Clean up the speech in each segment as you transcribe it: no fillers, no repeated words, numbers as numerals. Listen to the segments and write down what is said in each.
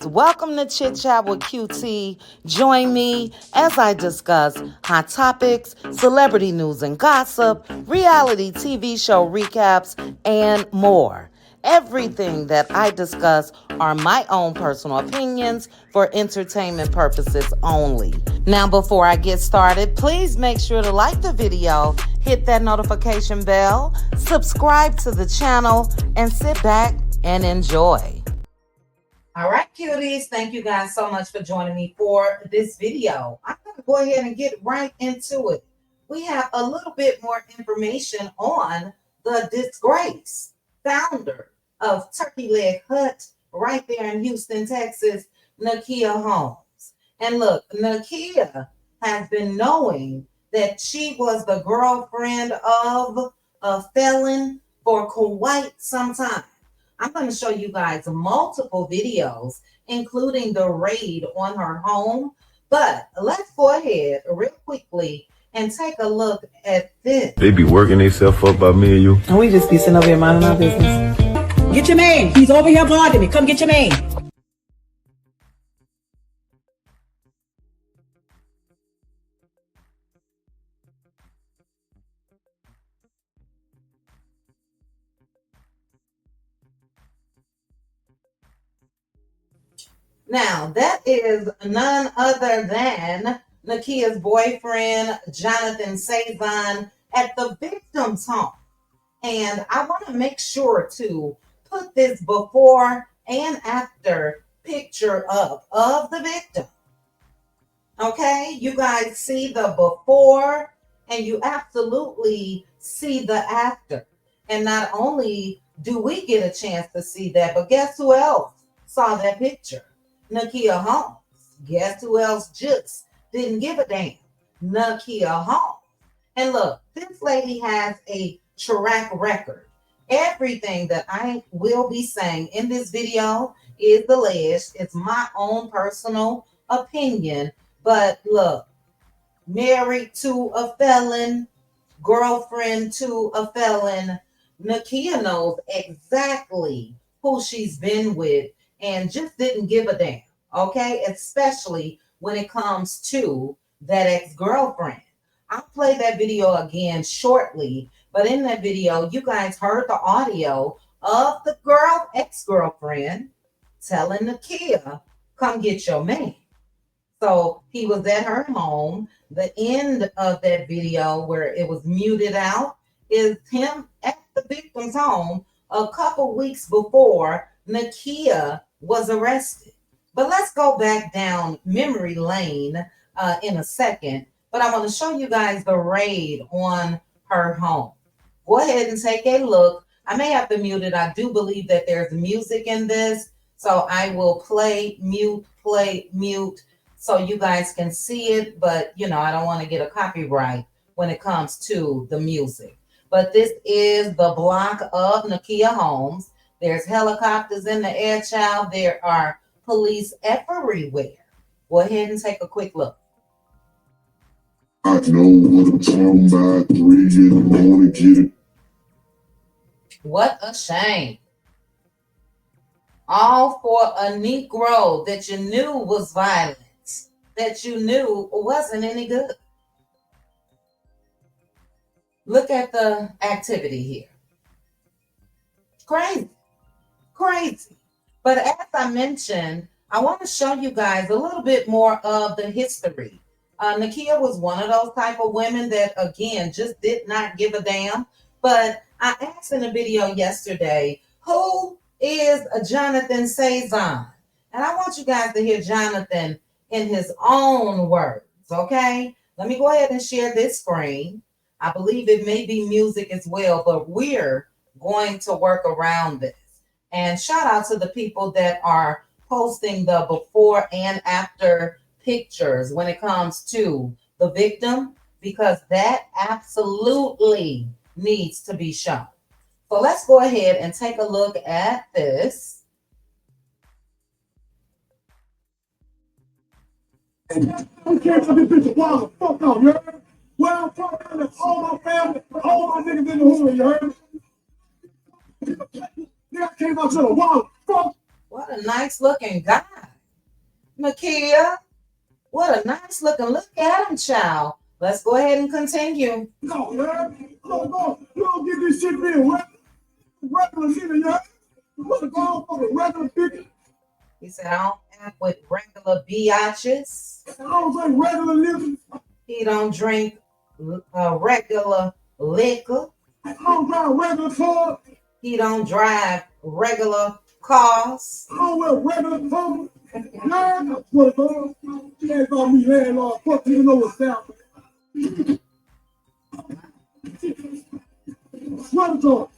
Welcome to Chit Chat with QT. Join me as I discuss hot topics, celebrity news and gossip, reality TV show recaps, and more. Everything that I discuss are my own personal opinions for entertainment purposes only. Now, before I get started, please make sure to like the video, hit that notification bell, subscribe to the channel, and sit back and enjoy. All right, cuties, thank you guys so much for joining me for this video. I'm going to go ahead and get right into it. We have a little bit more information on the disgraced founder of Turkey Leg Hut right there in Houston, Texas, Nakia Holmes. And look, Nakia has been knowing that she was the girlfriend of a felon for quite some time. I'm going to show you guys multiple videos, including the raid on her home. But let's go ahead real quickly and take a look at this. They be working themselves up by me and you. And we just be sitting over here minding our business. Get your man. He's over here bothering me. Come get your man. Now, that is none other than Nakia's boyfriend, Jonathan Savon, at the victim's home. And I want to make sure to put this before and after picture up of the victim. Okay, you guys see the before and you absolutely see the after. And not only do we get a chance to see that, but guess who else saw that picture? Nakia Holmes. Guess who else just didn't give a damn? Nakia Holmes. And look, this lady has a track record. Everything that I will be saying in this video is alleged. It's my own personal opinion. But look, married to a felon, girlfriend to a felon, Nakia knows exactly who she's been with and just didn't give a damn, okay? Especially when it comes to that ex-girlfriend. I'll play that video again shortly, but in that video, you guys heard the audio of the ex-girlfriend telling Nakia, come get your man. So he was at her home. The end of that video where it was muted out is him at the victim's home a couple weeks before Nakia was arrested. But let's go back down memory lane in a second. But I want to show you guys the raid on her home. Go ahead and take a look. I may have to mute it. I do believe that there's music in this. So I will play, mute, so you guys can see it. But, you know, I don't want to get a copyright when it comes to the music. But this is the block of Nakia Holmes. There's helicopters in the air, child. There are police everywhere. Go ahead and take a quick look. I know what I'm talking about. 3 in the morning, get it. What a shame. All for a Negro that you knew was violent, that you knew wasn't any good. Look at the activity here. Crazy. But as I mentioned, I want to show you guys a little bit more of the history. Nakia was one of those type of women that, again, just did not give a damn. But I asked in a video yesterday, who is a Jonathan Savon? And I want you guys to hear Jonathan in his own words, okay? Let me go ahead and share this screen. I believe it may be music as well, but we're going to work around this. And shout out to the people that are posting the before and after pictures when it comes to the victim, because that absolutely needs to be shown. So let's go ahead and take a look at this. I don't care if this bitch a wild the fuck out, you heard? Where I'm from, all my family, all my niggas in the hood, you heard? Nigga came out to the wild fuck. What a nice looking guy. Nakia, what a nice looking look at him, child. Let's go ahead and continue. No, yeah. No. You don't get this shit being regular nigga, yeah. What's the call for the regular bitch? He said, I don't act with regular biatches. I don't say regular niggas. He don't drink regular liquor. I don't drive regular cars. He don't drive regular cars. I don't wear regular clothes. Nah, that's what it's on. She ain't gonna be landlord. Fuck, you know what's down. What it's on?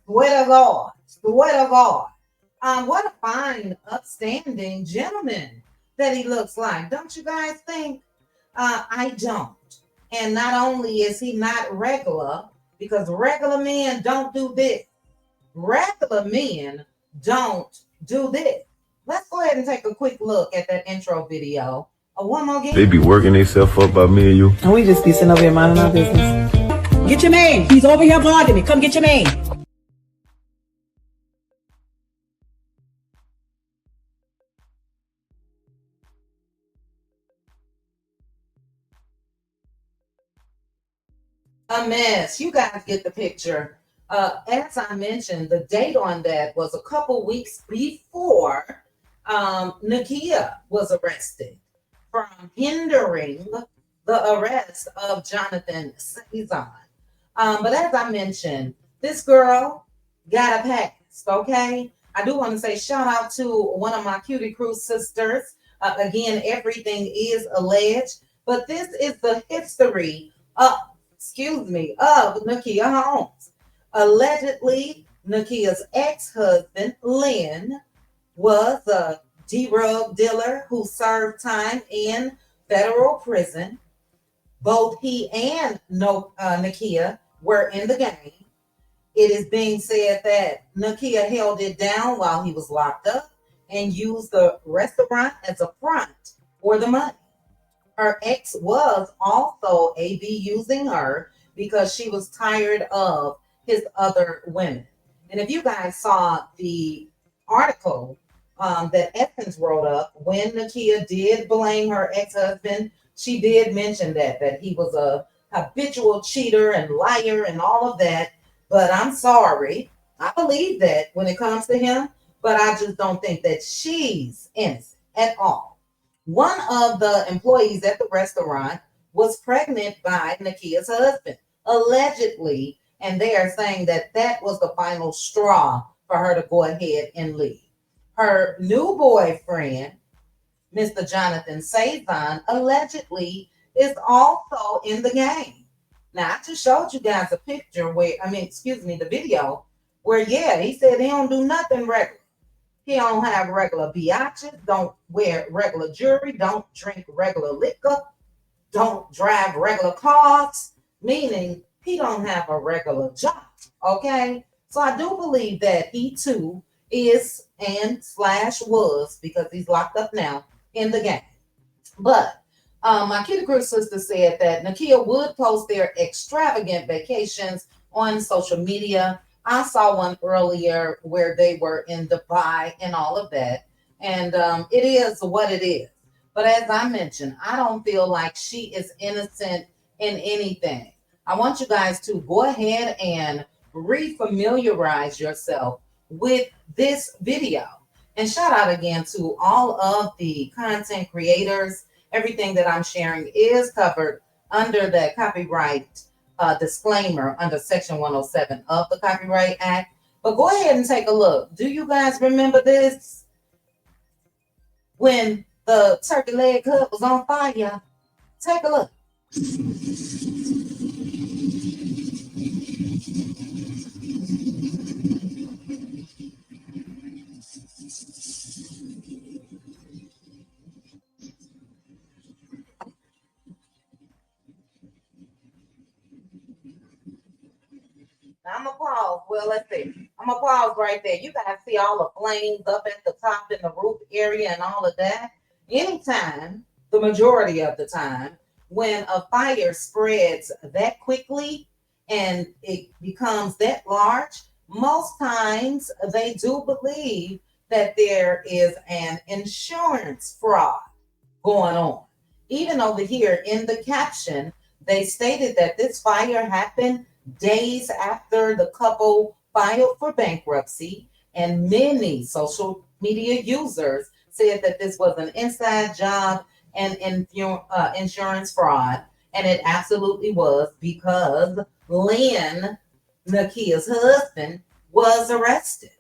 Swear to God. Swear to God. What a fine, upstanding gentleman that he looks like. Don't you guys think? I don't. And not only is he not regular, because regular men don't do this. Regular men don't do this. Let's go ahead and take a quick look at that intro video. One more game. They be working themselves up by me and you. And we just be sitting over here minding our business. Get your man. He's over here bothering me. Come get your man. A mess. You guys get the picture. As I mentioned, the date on that was a couple weeks before Nakia was arrested from hindering the arrest of Jonathan Cezanne. But as I mentioned, this girl got a pass, okay? I do want to say shout out to one of my Cutie Crew sisters. Again, everything is alleged, but this is the history of Nakia Holmes. Allegedly, Nakia's ex-husband, Lynn, was a drug dealer who served time in federal prison. Both he and Nakia were in the game. It is being said that Nakia held it down while he was locked up and used the restaurant as a front for the money. Her ex was also using her because she was tired of his other women. And if you guys saw the article that Essence wrote up, when Nakia did blame her ex-husband, she did mention that he was a habitual cheater and liar and all of that. But I'm sorry, I believe that when it comes to him, but I just don't think that she's innocent at all. One of the employees at the restaurant was pregnant by Nakia's husband, allegedly, and they are saying that that was the final straw for her to go ahead and leave. Her new boyfriend, Mr. Jonathan Cezanne, allegedly is also in the game. Now, I just showed you guys a picture the video where, he said he don't do nothing regular. He don't have regular biatches, don't wear regular jewelry, don't drink regular liquor, don't drive regular cars, meaning he don't have a regular job, okay? So I do believe that he too is was, because he's locked up now, in the game. But my Cutie Crew sister said that Nakia would post their extravagant vacations on social media. I saw one earlier where they were in Dubai and all of that. And it is what it is. But as I mentioned, I don't feel like she is innocent in anything. I want you guys to go ahead and refamiliarize yourself with this video. And shout out again to all of the content creators. Everything that I'm sharing is covered under the copyright disclaimer under Section 107 of the Copyright Act. But go ahead and take a look. Do you guys remember this? When the turkey leg hut was on fire. Take a look. I'm gonna pause. Well, let's see. I'm gonna pause right there. You guys see all the flames up at the top in the roof area and all of that. Anytime, the majority of the time, when a fire spreads that quickly and it becomes that large, most times they do believe that there is an insurance fraud going on. Even over here in the caption, they stated that this fire happened days after the couple filed for bankruptcy, and many social media users said that this was an inside job and insurance fraud. And it absolutely was, because Lynn, Nakia's husband, was arrested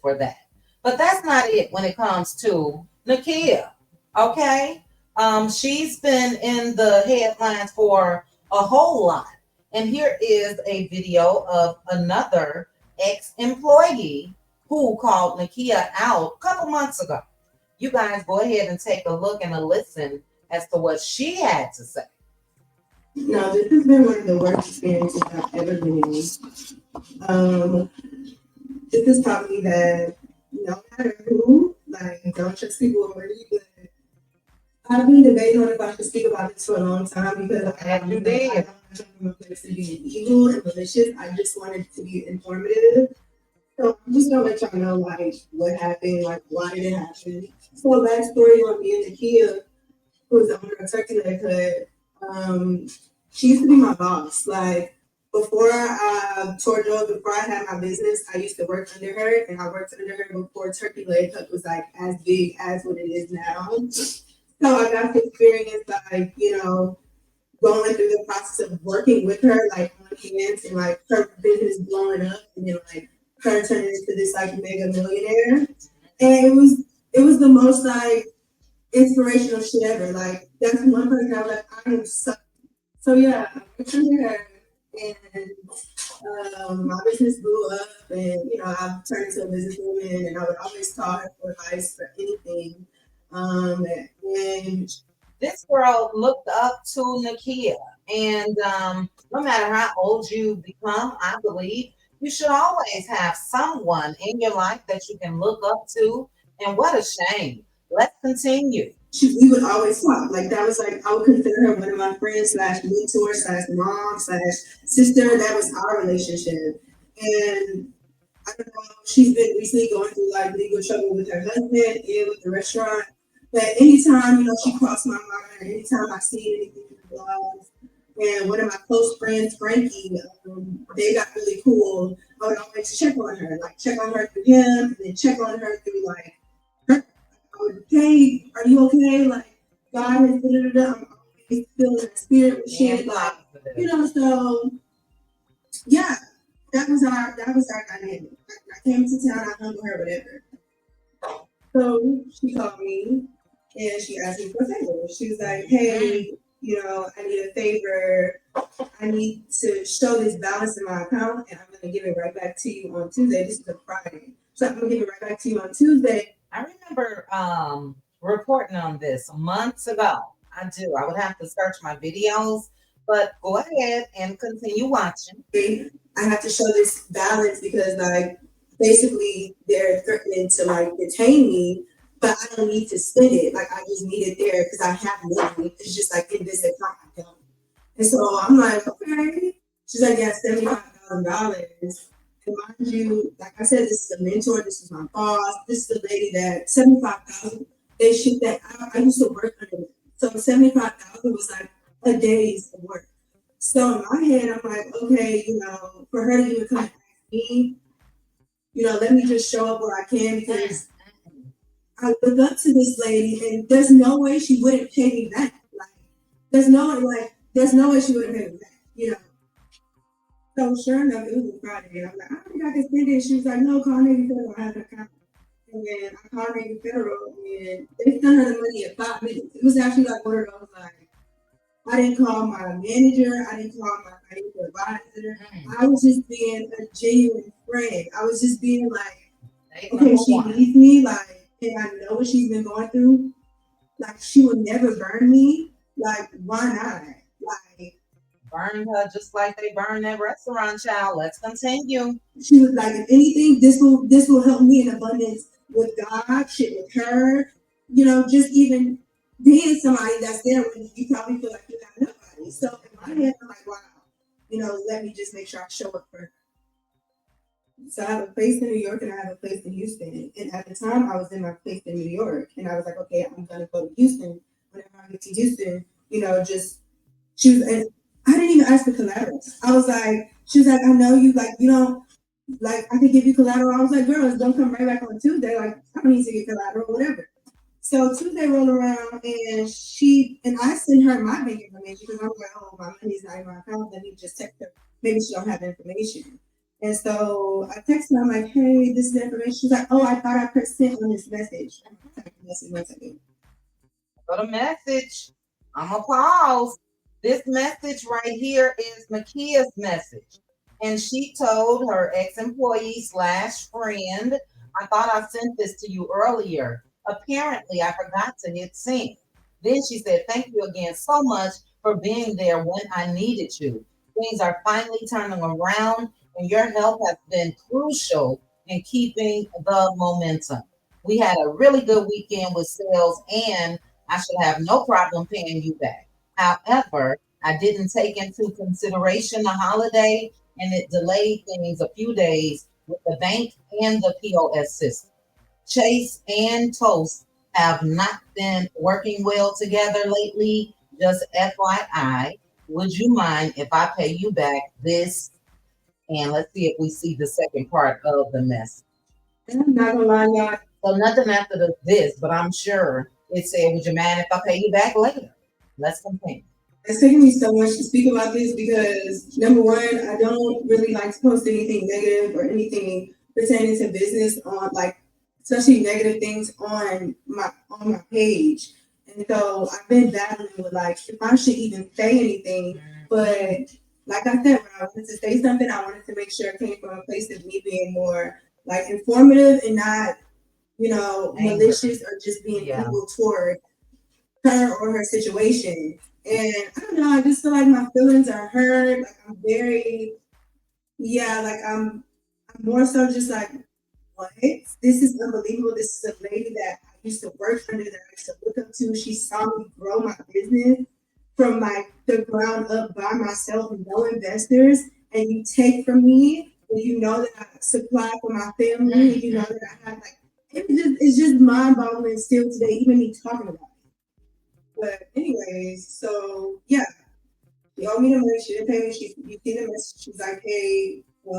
for that. But that's not it when it comes to Nakia. Okay? She's been in the headlines for a whole lot. And here is a video of another ex-employee who called Nakia out a couple months ago. You guys go ahead and take a look and a listen as to what she had to say. No, this has been one of the worst experiences I've ever been in. This has taught me that no matter who, like, don't trust people already, but I've been debating on if I should speak about this for a long time because I don't want to be evil and malicious. I just wanted to be informative. So I'm just gonna let y'all know like what happened, like why did it happen. So backstory on me and Nakia, who was the owner of Turkey Leg Hut. She used to be my boss. Like before I had my business, I used to work under her, and I worked under her before Turkey Leg Hut was like as big as what it is now. So I got to experience like, going through the process of working with her, like on hands, and like her business blowing up, and then like her turning into this like mega millionaire. And it was the most like inspirational shit ever. Like that's one person I was like, I am so yeah, I worked under her, and my business blew up, and I've turned into a businesswoman, and I would always call her for advice for anything. And this girl looked up to Nakia, and no matter how old you become, I believe you should always have someone in your life that you can look up to. And what a shame. Let's continue. We would always talk. Like that was like I would consider her one of my friends / mentor / mom / sister. That was our relationship. And I don't know, she's been recently going through like legal trouble with her husband and with the restaurant. But anytime, she crossed my mind, anytime I see anything in the blogs, and one of my close friends, Frankie, they got really cool. I would always check on her through him, and then check on her through like her. I would, hey, are you okay? Like, God has I'm always feeling the spirit with shit. Like, so yeah, that was our dynamic. I came to town, I hung with her, whatever. So she called me and she asked me for a favor. She was like, hey, I need a favor. I need to show this balance in my account, and I'm going to give it right back to you on Tuesday. This is a Friday. So I'm going to give it right back to you on Tuesday. I remember reporting on this months ago. I do. I would have to search my videos, but go ahead and continue watching. I have to show this balance because, like, basically they're threatening to, like, detain me, but I don't need to spend it. Like, I just need it there because I have money. It's just, like, in this account I don't. And so I'm like, okay. She's like, yeah, $75,000. And mind you, like I said, this is a mentor. This is my boss. This is a lady that $75,000. They shit that I used to work under them. So $75,000 was like a day's work. So in my head, I'm like, okay, for her to even come and ask me, let me just show up where I can, because I look up to this lady, and there's no way she wouldn't pay me back. Like, there's no way she wouldn't pay me back. So sure enough, it was a Friday. I'm like, I don't think I can spend it. She was like, no, call Navy Federal. I have an account. And then I called Navy Federal, and they sent her the money in 5 minutes. It was actually like one of those, like, I didn't call my manager. I didn't call my financial advisor. I was just being a genuine friend. I was just being like, okay, she needs me. Like, and I know what she's been going through. Like, she will never burn me. Like, why not? Like, burn her just like they burn that restaurant child. Let's continue. She was like, if anything, this will help me in abundance with God, shit with her. Just even being somebody that's there when you probably feel like you have nobody. So in my head, I'm like, wow, let me just make sure I show up for her. So I have a place in New York and I have a place in Houston. And at the time, I was in my place in New York, and I was like, okay, I'm gonna go to Houston. Whenever I get to Houston, just she was. And I didn't even ask for collateral. I was like, she was like, I know you like you don't like I could give you collateral. I was like, girls, don't come right back on Tuesday. Like I don't need to get collateral, whatever. So Tuesday rolled around and I sent her my bank information because I was like, oh, my money's not in my account. Let me just text her. Maybe she don't have the information. And so I texted her, I'm like, hey, this is the information. She's like, oh, I thought I pressed send on this message. Go to message. I'm gonna pause. This message right here is Nakia's message. And she told her ex-employee / friend, I thought I sent this to you earlier. Apparently, I forgot to hit send. Then she said, thank you again so much for being there when I needed you. Things are finally turning around, and your help has been crucial in keeping the momentum. We had a really good weekend with sales, and I should have no problem paying you back. However, I didn't take into consideration the holiday, and it delayed things a few days with the bank and the POS system. Chase and Toast have not been working well together lately. Just FYI, would you mind if I pay you back this? And let's see if we see the second part of the message. I'm not gonna lie, y'all. So nothing after this, but I'm sure it said, would you mind if I pay you back later? Let's continue. It's taking me so much to speak about this because number one, I don't really like to post anything negative or anything pertaining to business on especially negative things on my page. And so I've been battling with if I should even say anything. But like I said, when I wanted to say something, I wanted to make sure it came from a place of me being more informative and not, malicious or just being evil toward her or her situation. And I don't know, I just feel like my feelings are hurt. I'm very, I'm more so just what? This is unbelievable. This is a lady that I used to work under, that I used to look up to. She saw me grow my business from the ground up by myself, no investors, and you take from me, and you know that I supply for my family, and you know that I have it's just mind-boggling still today, even me talking about it. But anyways, so yeah, she owed me the money. She didn't pay me. You see the message. She's like, hey, I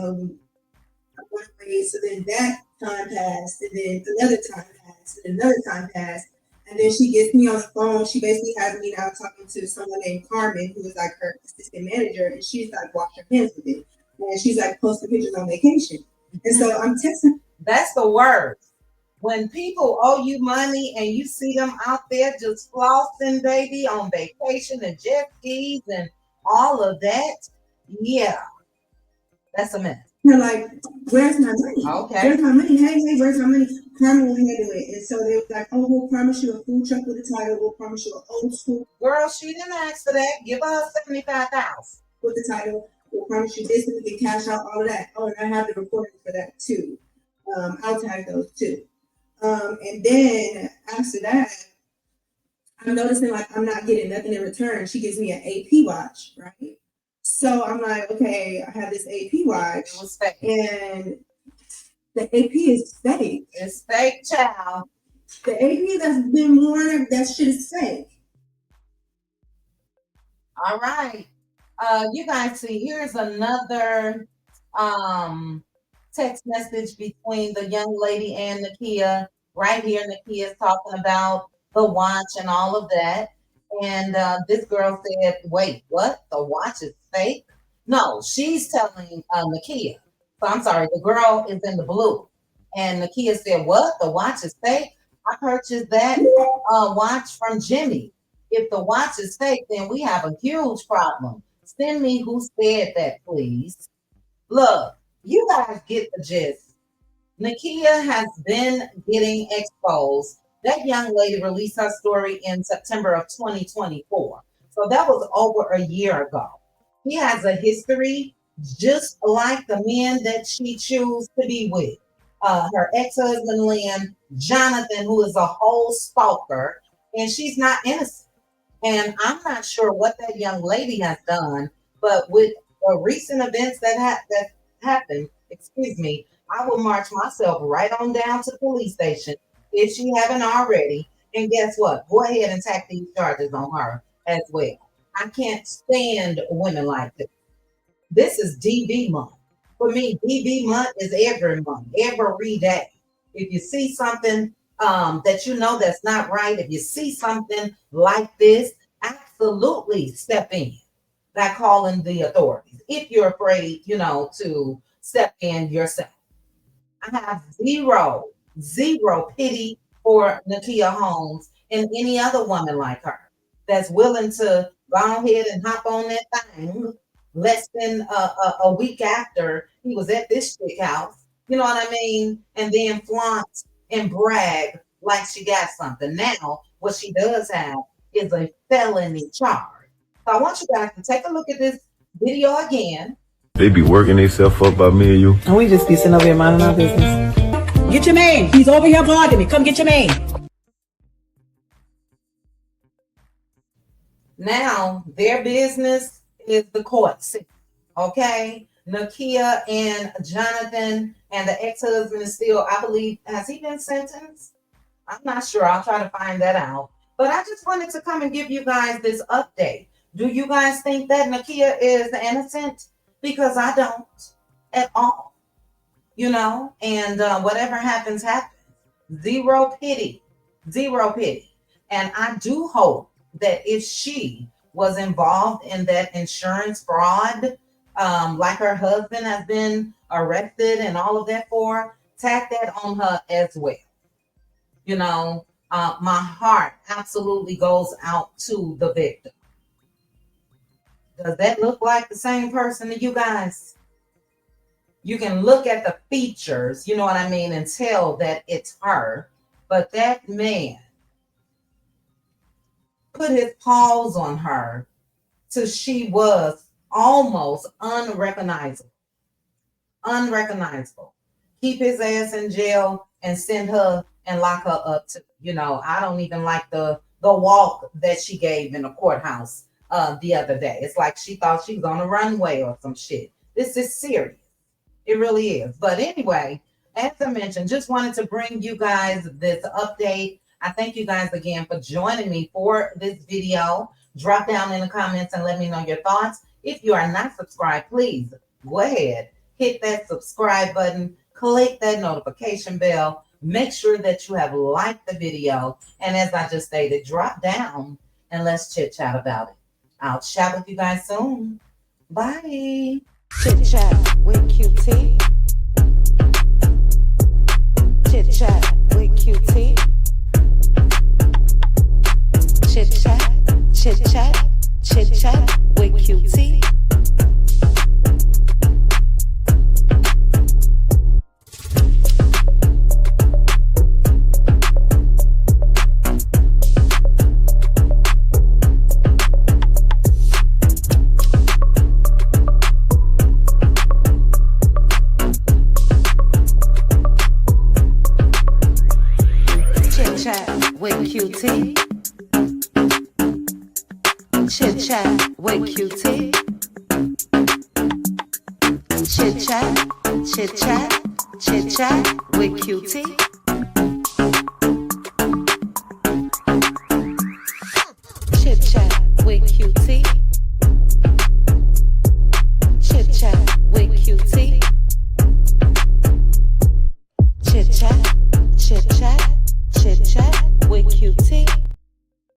want to pay. So then that time passed, and then another time passed, and another time passed. And then she gets me on the phone. She basically has me now talking to someone named Carmen, who is her assistant manager, and she's wash her hands with it. And she's posting pictures on vacation. And so I'm texting. That's the word. When people owe you money and you see them out there just flossing, baby, on vacation and jet skis and all of that, yeah, that's a mess. They're like, where's my money? Okay. Where's my money? Hey, where's my money? Carmen will handle it. And so they were like, oh, we'll promise you a food truck with a title. We'll promise you an old school. Girl, she didn't ask for that. Give her $75,000. With the title. We'll promise you this, and we can cash out all of that. Oh, and I have the recordings for that too. I'll tag those too. And then after that, I'm noticing I'm not getting nothing in return. She gives me an AP watch, right? So I'm like, okay, I have this AP watch, and the AP is fake. It's fake, child. The AP that's been worn, that shit is fake. All right. You guys see, here's another text message between the young lady and Nakia. Right here, Nakia is talking about the watch and all of that. And this girl said, wait, what? The watch is fake? No, she's telling Nakia. So I'm sorry, the girl is in the blue. And Nakia said, what? The watch is fake? I purchased that watch from Jimmy. If the watch is fake, then we have a huge problem. Send me who said that, please. Look, you guys get the gist. Nakia has been getting exposed. That young lady released her story in September of 2024. So that was over a year ago. She has a history just like the men that she chose to be with. Her ex-husband, Lynn, Jonathan, who is a whole stalker, and she's not innocent. And I'm not sure what that young lady has done, but with the recent events that happened, I will march myself right on down to the police station if she haven't already. And guess what? Go ahead and tack these charges on her as well. I can't stand women like this. This is DV month. For me, DV month is every month, every day. If you see something that you know that's not right, if you see something like this, absolutely step in by calling the authorities. If you're afraid, to step in yourself. I have zero pity for Nakia Holmes and any other woman like her that's willing to go ahead and hop on that thing less than a week after he was at this chick house. You know what I mean? And then flaunt and brag like she got something. Now, what she does have is a felony charge. So I want you guys to take a look at this video again. They be working themselves up by me and you. And we just be sitting over here minding our business. Get your man. He's over here guarding me. Come get your man. Now, their business is the court system, okay? Nakia and Jonathan and the ex-husband is still, I believe, has he been sentenced? I'm not sure. I'll try to find that out. But I just wanted to come and give you guys this update. Do you guys think that Nakia is innocent? Because I don't at all, and whatever happens, happens. Zero pity. And I do hope that if she was involved in that insurance fraud, like her husband has been arrested and all of that for, tack that on her as well. My heart absolutely goes out to the victim. Does that look like the same person to you guys? You can look at the features, you know what I mean, and tell that it's her. But that man put his paws on her till she was almost unrecognizable. Keep his ass in jail and send her and lock her up too. I don't even like the walk that she gave in the courthouse the other day. It's like she thought she was on a runway or some shit. This is serious. It really is. But anyway, as I mentioned, just wanted to bring you guys this update. I thank you guys again for joining me for this video. Drop down in the comments and let me know your thoughts. If you are not subscribed, please go ahead, hit that subscribe button, click that notification bell. Make sure that you have liked the video. And as I just stated, drop down and let's chit chat about it. I'll chat with you guys soon. Bye. Chit chat with QT. Chit chat with QT. Chit chat with QT. With QT. Chit chat with QT. Chit chat with QT.